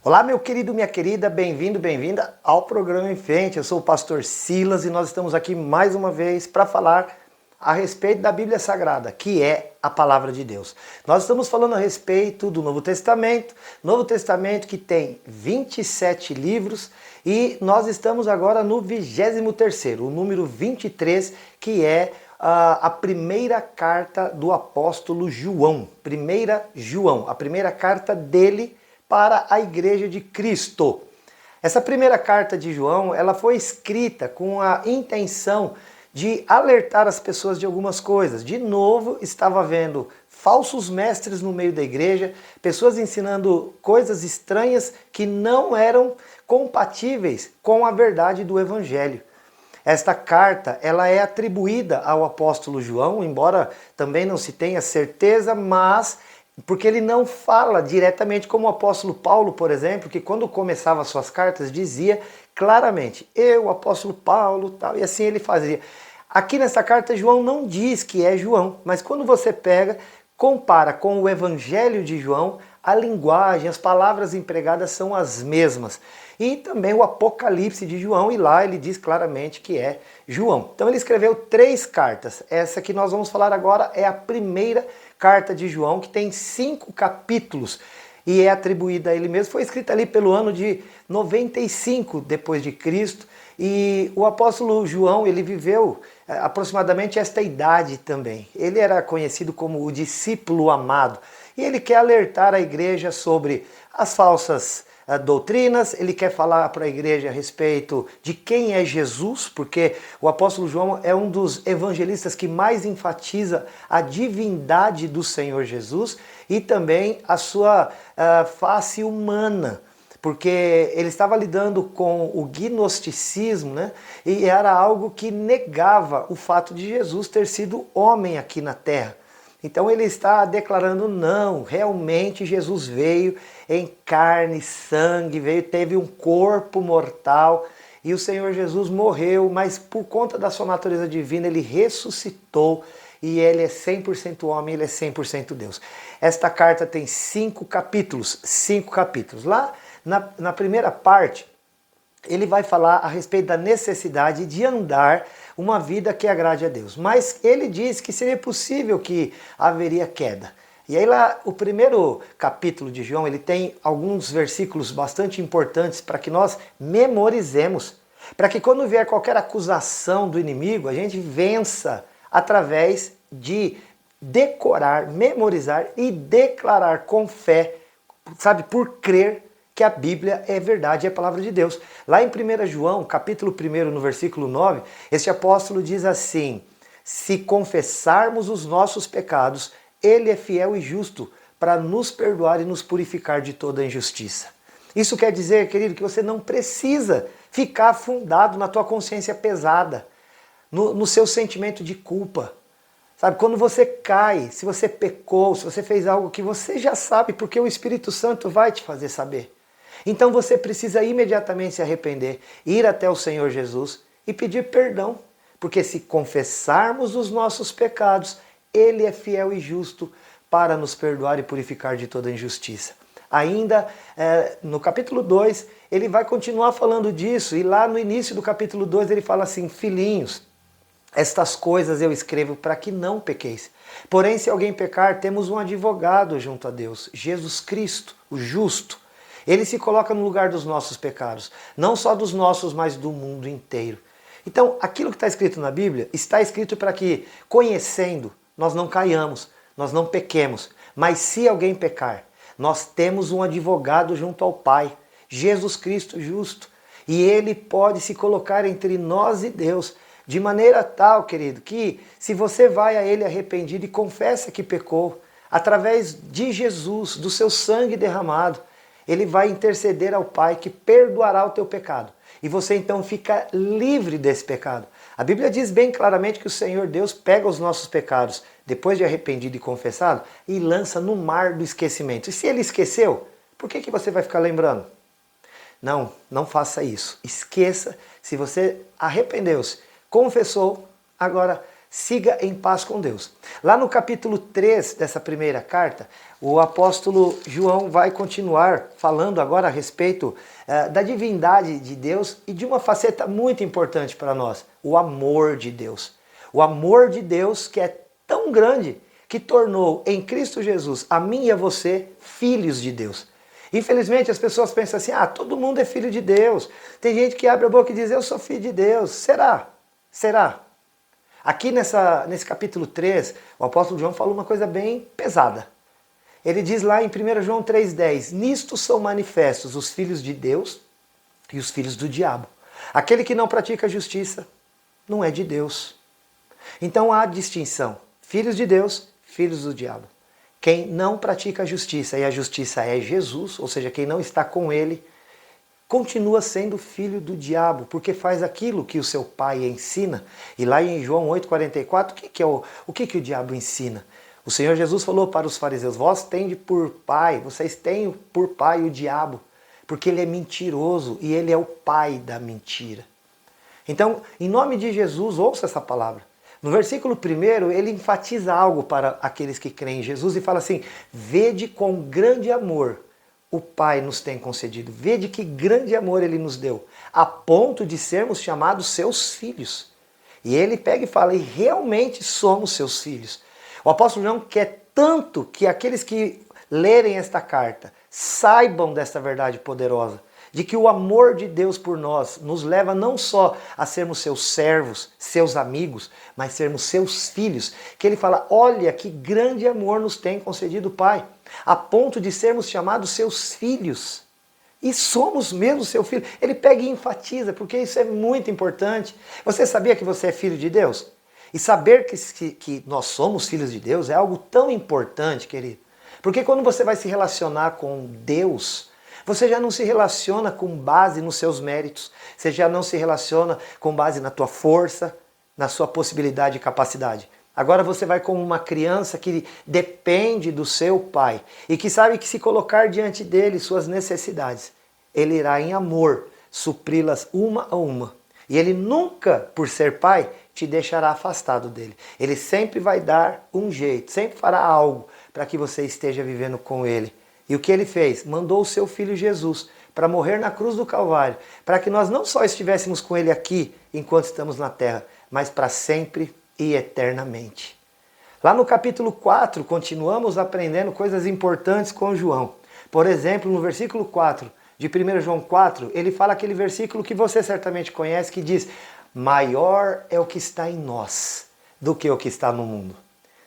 Olá, meu querido, minha querida, bem-vindo, bem-vinda ao programa Em Frente. Eu sou o pastor Silas e nós estamos aqui mais uma vez para falar a respeito da Bíblia Sagrada, que é a Palavra de Deus. Nós estamos falando a respeito do Novo Testamento que tem 27 livros e nós estamos agora no 23º, o número 23, que é a primeira carta do apóstolo João. A primeira carta dele para a Igreja de Cristo. Essa primeira carta de João, ela foi escrita com a intenção de alertar as pessoas de algumas coisas. De novo, estava havendo falsos mestres no meio da igreja, pessoas ensinando coisas estranhas que não eram compatíveis com a verdade do Evangelho. Esta carta, ela é atribuída ao apóstolo João, embora também não se tenha certeza, mas porque ele não fala diretamente como o apóstolo Paulo, por exemplo, que quando começava suas cartas dizia claramente, eu, apóstolo Paulo, tal, e assim ele fazia. Aqui nessa carta João não diz que é João, mas quando você pega, compara com o Evangelho de João, a linguagem, as palavras empregadas são as mesmas. E também o Apocalipse de João, e lá ele diz claramente que é João. Então ele escreveu 3 cartas. Essa que nós vamos falar agora é a primeira carta de João, que tem 5 capítulos e é atribuída a ele mesmo. Foi escrita ali pelo ano de 95 depois de Cristo. E o apóstolo João, ele viveu aproximadamente esta idade também. Ele era conhecido como o discípulo amado. E ele quer alertar a igreja sobre as falsas doutrinas, ele quer falar para a igreja a respeito de quem é Jesus, porque o apóstolo João é um dos evangelistas que mais enfatiza a divindade do Senhor Jesus e também a sua face humana, porque ele estava lidando com o gnosticismo, né? E era algo que negava o fato de Jesus ter sido homem aqui na terra. Então ele está declarando, não, realmente Jesus veio em carne e sangue, teve um corpo mortal e o Senhor Jesus morreu, mas por conta da sua natureza divina ele ressuscitou e ele é 100% homem, ele é 100% Deus. Esta carta tem 5 capítulos. Lá na primeira parte, ele vai falar a respeito da necessidade de andar uma vida que agrade a Deus. Mas ele diz que seria possível que haveria queda. E aí lá, o primeiro capítulo de João, ele tem alguns versículos bastante importantes para que nós memorizemos. Para que quando vier qualquer acusação do inimigo, a gente vença através de decorar, memorizar e declarar com fé, sabe, por crer que a Bíblia é verdade, é a palavra de Deus. Lá em 1 João, capítulo 1, no versículo 9, este apóstolo diz assim, se confessarmos os nossos pecados, ele é fiel e justo para nos perdoar e nos purificar de toda injustiça. Isso quer dizer, querido, que você não precisa ficar afundado na tua consciência pesada, no seu sentimento de culpa. Sabe, quando você cai, se você pecou, se você fez algo que você já sabe, porque o Espírito Santo vai te fazer saber. Então você precisa imediatamente se arrepender, ir até o Senhor Jesus e pedir perdão. Porque se confessarmos os nossos pecados, Ele é fiel e justo para nos perdoar e purificar de toda injustiça. Ainda no capítulo 2, ele vai continuar falando disso. E lá no início do capítulo 2 ele fala assim, filhinhos, estas coisas eu escrevo para que não pequeis. Porém, se alguém pecar, temos um advogado junto a Deus, Jesus Cristo, o justo. Ele se coloca no lugar dos nossos pecados, não só dos nossos, mas do mundo inteiro. Então, aquilo que está escrito na Bíblia, está escrito para que, conhecendo, nós não caiamos, nós não pequemos. Mas se alguém pecar, nós temos um advogado junto ao Pai, Jesus Cristo justo. E ele pode se colocar entre nós e Deus, de maneira tal, querido, que se você vai a ele arrependido e confessa que pecou, através de Jesus, do seu sangue derramado, ele vai interceder ao Pai que perdoará o teu pecado. E você então fica livre desse pecado. A Bíblia diz bem claramente que o Senhor Deus pega os nossos pecados, depois de arrependido e confessado, e lança no mar do esquecimento. E se ele esqueceu, por que você vai ficar lembrando? Não, não faça isso. Esqueça, se você arrependeu-se, confessou, agora siga em paz com Deus. Lá no capítulo 3 dessa primeira carta, o apóstolo João vai continuar falando agora a respeito da divindade de Deus e de uma faceta muito importante para nós, o amor de Deus. O amor de Deus que é tão grande que tornou em Cristo Jesus a mim e a você filhos de Deus. Infelizmente as pessoas pensam assim, todo mundo é filho de Deus. Tem gente que abre a boca e diz, eu sou filho de Deus. Será? Será? Aqui nesse capítulo 3, o apóstolo João falou uma coisa bem pesada. Ele diz lá em 1 João 3,10, nisto são manifestos os filhos de Deus e os filhos do diabo. Aquele que não pratica a justiça não é de Deus. Então há distinção, filhos de Deus, filhos do diabo. Quem não pratica a justiça, e a justiça é Jesus, ou seja, quem não está com ele, continua sendo filho do diabo, porque faz aquilo que o seu pai ensina. E lá em João 8,44, o que o diabo ensina? O Senhor Jesus falou para os fariseus, vós tendes por pai, vocês têm por pai o diabo, porque ele é mentiroso e ele é o pai da mentira. Então, em nome de Jesus, ouça essa palavra. No versículo 1, ele enfatiza algo para aqueles que creem em Jesus e fala assim, vede quão grande amor o Pai nos tem concedido. Vede que grande amor ele nos deu, a ponto de sermos chamados seus filhos. E ele pega e fala, e realmente somos seus filhos. O apóstolo João quer tanto que aqueles que lerem esta carta saibam desta verdade poderosa, de que o amor de Deus por nós nos leva não só a sermos seus servos, seus amigos, mas sermos seus filhos. Que ele fala, olha que grande amor nos tem concedido o Pai, a ponto de sermos chamados seus filhos. E somos mesmo seu filho. Ele pega e enfatiza, porque isso é muito importante. Você sabia que você é filho de Deus? E saber que nós somos filhos de Deus é algo tão importante, querido. Porque quando você vai se relacionar com Deus, você já não se relaciona com base nos seus méritos, você já não se relaciona com base na tua força, na sua possibilidade e capacidade. Agora você vai como uma criança que depende do seu pai e que sabe que se colocar diante dele suas necessidades, ele irá em amor supri-las uma a uma. E ele nunca, por ser pai, te deixará afastado dele. Ele sempre vai dar um jeito, sempre fará algo para que você esteja vivendo com ele. E o que ele fez? Mandou o seu filho Jesus para morrer na cruz do Calvário, para que nós não só estivéssemos com ele aqui enquanto estamos na terra, mas para sempre e eternamente. Lá no capítulo 4, continuamos aprendendo coisas importantes com João. Por exemplo, no versículo 4 de 1 João 4, ele fala aquele versículo que você certamente conhece, que diz, maior é o que está em nós do que o que está no mundo.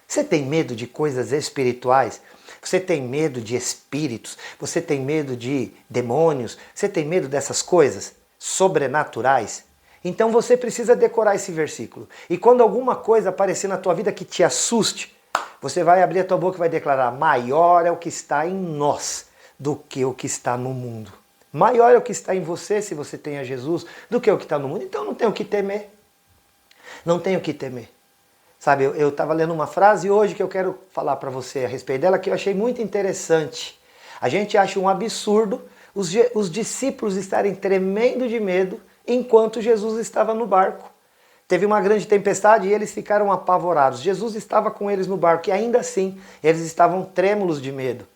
Você tem medo de coisas espirituais? Você tem medo de espíritos? Você tem medo de demônios? Você tem medo dessas coisas sobrenaturais? Então você precisa decorar esse versículo. E quando alguma coisa aparecer na tua vida que te assuste, você vai abrir a tua boca e vai declarar, maior é o que está em nós do que o que está no mundo. Maior é o que está em você, se você tem a Jesus, do que o que está no mundo. Então não tem o que temer. Não tem o que temer. Sabe, eu estava lendo uma frase hoje que eu quero falar para você a respeito dela, que eu achei muito interessante. A gente acha um absurdo os discípulos estarem tremendo de medo enquanto Jesus estava no barco. Teve uma grande tempestade e eles ficaram apavorados. Jesus estava com eles no barco e ainda assim eles estavam trêmulos de medo.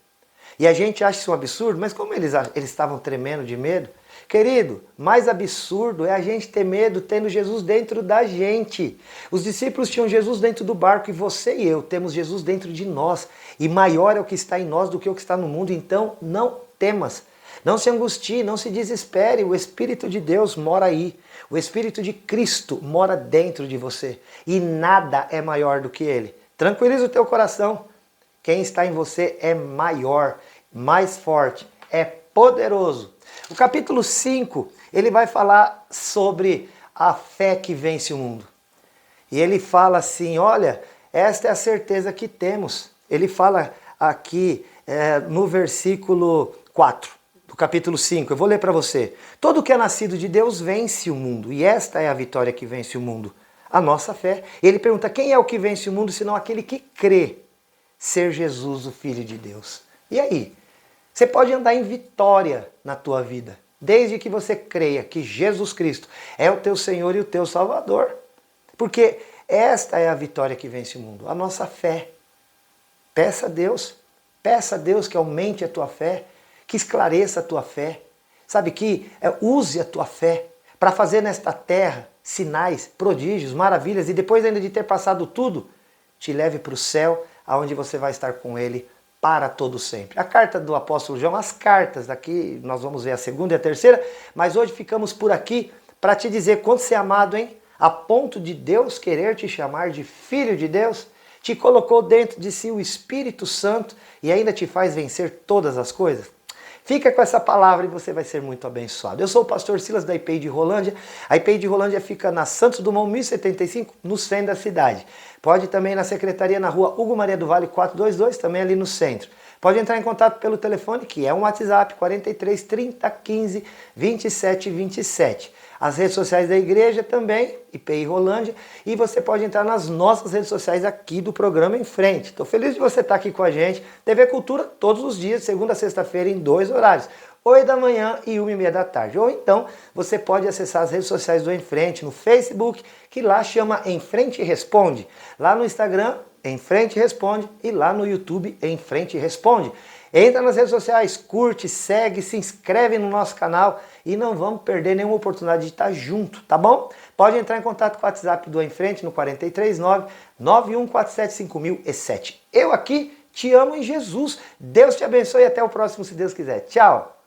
E a gente acha isso um absurdo, mas como eles estavam tremendo de medo? Querido, mais absurdo é a gente ter medo tendo Jesus dentro da gente. Os discípulos tinham Jesus dentro do barco e você e eu temos Jesus dentro de nós. E maior é o que está em nós do que o que está no mundo, então não temas. Não se angustie, não se desespere, o Espírito de Deus mora aí. O Espírito de Cristo mora dentro de você. E nada é maior do que Ele. Tranquiliza o teu coração. Quem está em você é maior, mais forte, é poderoso. O capítulo 5, ele vai falar sobre a fé que vence o mundo. E ele fala assim, olha, esta é a certeza que temos. Ele fala aqui no versículo 4 do capítulo 5, eu vou ler para você. Todo que é nascido de Deus vence o mundo, e esta é a vitória que vence o mundo, a nossa fé. Ele pergunta, quem é o que vence o mundo, senão aquele que crê ser Jesus, o Filho de Deus. E aí? Você pode andar em vitória na tua vida, desde que você creia que Jesus Cristo é o teu Senhor e o teu Salvador. Porque Esta é a vitória que vence o mundo, a nossa fé. Peça a Deus que aumente a tua fé, que esclareça a tua fé. Sabe que use a tua fé para fazer nesta terra sinais, prodígios, maravilhas e depois ainda de ter passado tudo, te leve para o céu, aonde você vai estar com Ele para todo sempre. A carta do apóstolo João, as cartas daqui, nós vamos ver a segunda e a terceira, mas hoje ficamos por aqui para te dizer quanto você é amado, hein? A ponto de Deus querer te chamar de filho de Deus, te colocou dentro de si o Espírito Santo e ainda te faz vencer todas as coisas. Fica com essa palavra e você vai ser muito abençoado. Eu sou o pastor Silas da IPI de Rolândia. A IPI de Rolândia fica na Santos Dumont 1075, no centro da cidade. Pode também na secretaria na rua Hugo Maria do Vale 422, também ali no centro. Pode entrar em contato pelo telefone, que é um WhatsApp, 43 30 15 27 27. As redes sociais da igreja também, IPI Rolândia, e você pode entrar nas nossas redes sociais aqui do programa Em Frente. Estou feliz de você estar aqui com a gente. TV Cultura todos os dias, segunda a sexta-feira, em 2 horários. 8 da manhã e 1h30 da tarde. Ou então, você pode acessar as redes sociais do Em Frente, no Facebook, que lá chama Em Frente Responde. Lá no Instagram, Em Frente Responde, e lá no YouTube, Em Frente Responde. Entra nas redes sociais, curte, segue, se inscreve no nosso canal e não vamos perder nenhuma oportunidade de estar junto, tá bom? Pode entrar em contato com o WhatsApp do Em Frente no 439 9147 5007. Eu aqui te amo em Jesus. Deus te abençoe e até o próximo, se Deus quiser. Tchau!